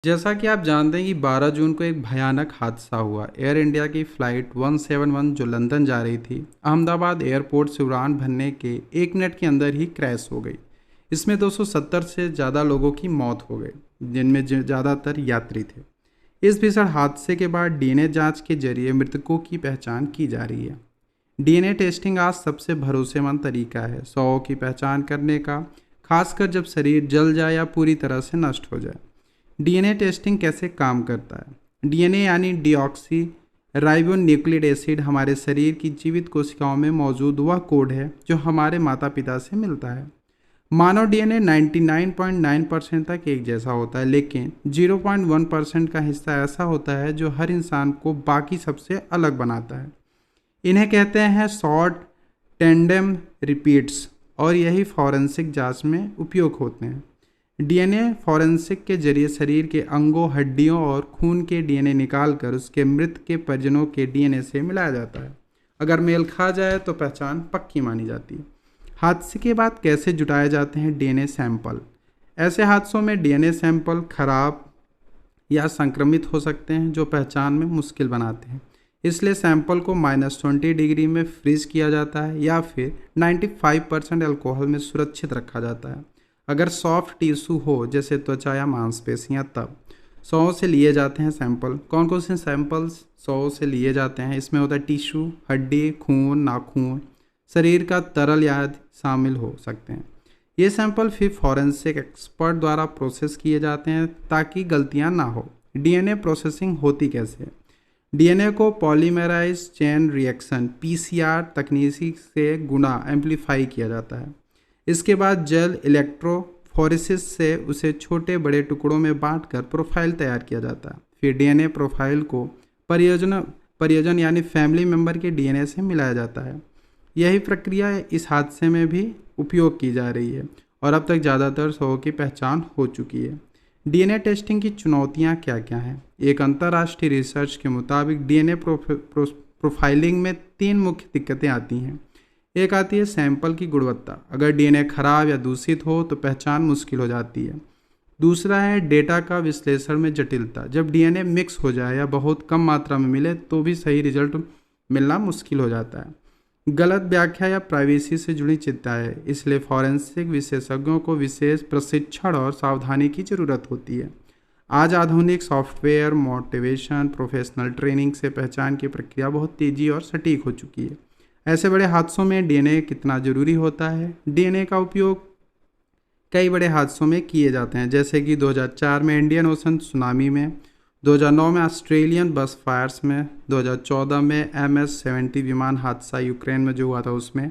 जैसा कि आप जानते हैं कि 12 जून को एक भयानक हादसा हुआ। एयर इंडिया की फ़्लाइट 171 जो लंदन जा रही थी, अहमदाबाद एयरपोर्ट से उड़ान भरने के 1 मिनट के अंदर ही क्रैश हो गई। इसमें 270 से ज़्यादा लोगों की मौत हो गई, जिनमें ज़्यादातर यात्री थे। इस भीषण हादसे के बाद डीएनए जांच के जरिए मृतकों की पहचान की जा रही है। डीएनए टेस्टिंग आज सबसे भरोसेमंद तरीका है शवों की पहचान करने का, खासकर जब शरीर जल जाए या पूरी तरह से नष्ट हो जाए। डीएनए टेस्टिंग कैसे काम करता है? डीएनए यानी डीऑक्सी राइबो न्यूक्लिक एसिड हमारे शरीर की जीवित कोशिकाओं में मौजूद वह कोड है जो हमारे माता पिता से मिलता है। मानव डीएनए 99.9% तक एक जैसा होता है, लेकिन 0.1% का हिस्सा ऐसा होता है जो हर इंसान को बाकी सबसे अलग बनाता है। इन्हें कहते हैं शॉर्ट टेंडेम रिपीट्स, और यही फॉरेंसिक जांच में उपयोग होते हैं। डीएनए फॉरेंसिक के जरिए शरीर के अंगों, हड्डियों और खून के डीएनए निकालकर उसके मृत के परिजनों के डीएनए से मिलाया जाता है। अगर मेल खा जाए तो पहचान पक्की मानी जाती है। हादसे के बाद कैसे जुटाए जाते हैं डीएनए सैंपल? ऐसे हादसों में डीएनए सैंपल खराब या संक्रमित हो सकते हैं, जो पहचान में मुश्किल बनाते हैं। इसलिए सैंपल को -20 डिग्री में फ्रीज किया जाता है या फिर 95% अल्कोहल में सुरक्षित रखा जाता है। अगर सॉफ्ट टिश्यू हो, जैसे त्वचा या मांसपेशियां, तब 100 से लिए जाते हैं सैंपल। कौन कौन से सैंपल्स 100 से लिए जाते हैं? इसमें होता है टिश्यू, हड्डी, खून, नाखून, शरीर का तरल आदि शामिल हो सकते हैं। ये सैंपल फिर फॉरेंसिक एक्सपर्ट द्वारा प्रोसेस किए जाते हैं ताकि गलतियां ना हो। डीएनए प्रोसेसिंग होती कैसे है? डीएनए को पॉलीमराइज चेन रिएक्शन पीसीआर तकनीक से गुना एम्पलीफाई किया जाता है। इसके बाद जल इलेक्ट्रोफोरेसिस से उसे छोटे बड़े टुकड़ों में बांटकर प्रोफाइल तैयार किया जाता है। फिर डीएनए प्रोफाइल को परियोजन यानी फैमिली मेंबर के डीएनए से मिलाया जाता है। यही प्रक्रिया इस हादसे में भी उपयोग की जा रही है और अब तक ज़्यादातर शवों की पहचान हो चुकी है। डीएनए टेस्टिंग की चुनौतियां क्या क्या हैं? एक अंतर्राष्ट्रीय रिसर्च के मुताबिक डीएनए प्रोफाइलिंग में 3 मुख्य दिक्कतें आती हैं। एक आती है सैंपल की गुणवत्ता। अगर डीएनए खराब या दूषित हो तो पहचान मुश्किल हो जाती है। दूसरा है डेटा का विश्लेषण में जटिलता। जब डीएनए मिक्स हो जाए या बहुत कम मात्रा में मिले तो भी सही रिजल्ट मिलना मुश्किल हो जाता है। गलत व्याख्या या प्राइवेसी से जुड़ी चिंताएं है, इसलिए फॉरेंसिक विशेषज्ञों को विशेष प्रशिक्षण और सावधानी की जरूरत होती है। आज आधुनिक सॉफ्टवेयर, मोटिवेशन, प्रोफेशनल ट्रेनिंग से पहचान की प्रक्रिया बहुत तेजी और सटीक हो चुकी है। ऐसे बड़े हादसों में डीएनए कितना ज़रूरी होता है? डीएनए का उपयोग कई बड़े हादसों में किए जाते हैं, जैसे कि 2004 में इंडियन ओशन सुनामी में, 2009 में ऑस्ट्रेलियन बस फायर्स में, 2014 में MS-70 विमान हादसा यूक्रेन में जो हुआ था उसमें,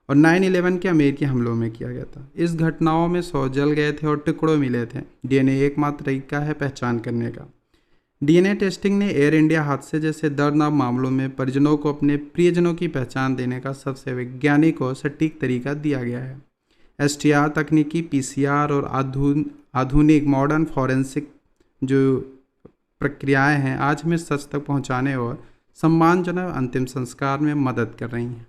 और 9/11 के अमेरिकी हमलों में किया गया था। इस घटनाओं में 100 जल गए थे और टुकड़ों मिले थे। डीएनए एकमात्र तरीका है पहचान करने का। डीएनए टेस्टिंग ने एयर इंडिया हादसे जैसे दर्दनाक मामलों में परिजनों को अपने प्रियजनों की पहचान देने का सबसे वैज्ञानिक और सटीक तरीका दिया गया है। STR तकनीकी, PCR और आधुनिक मॉडर्न फॉरेंसिक जो प्रक्रियाएं हैं, आज हमें सच तक पहुंचाने और सम्मानजनक अंतिम संस्कार में मदद कर रही हैं।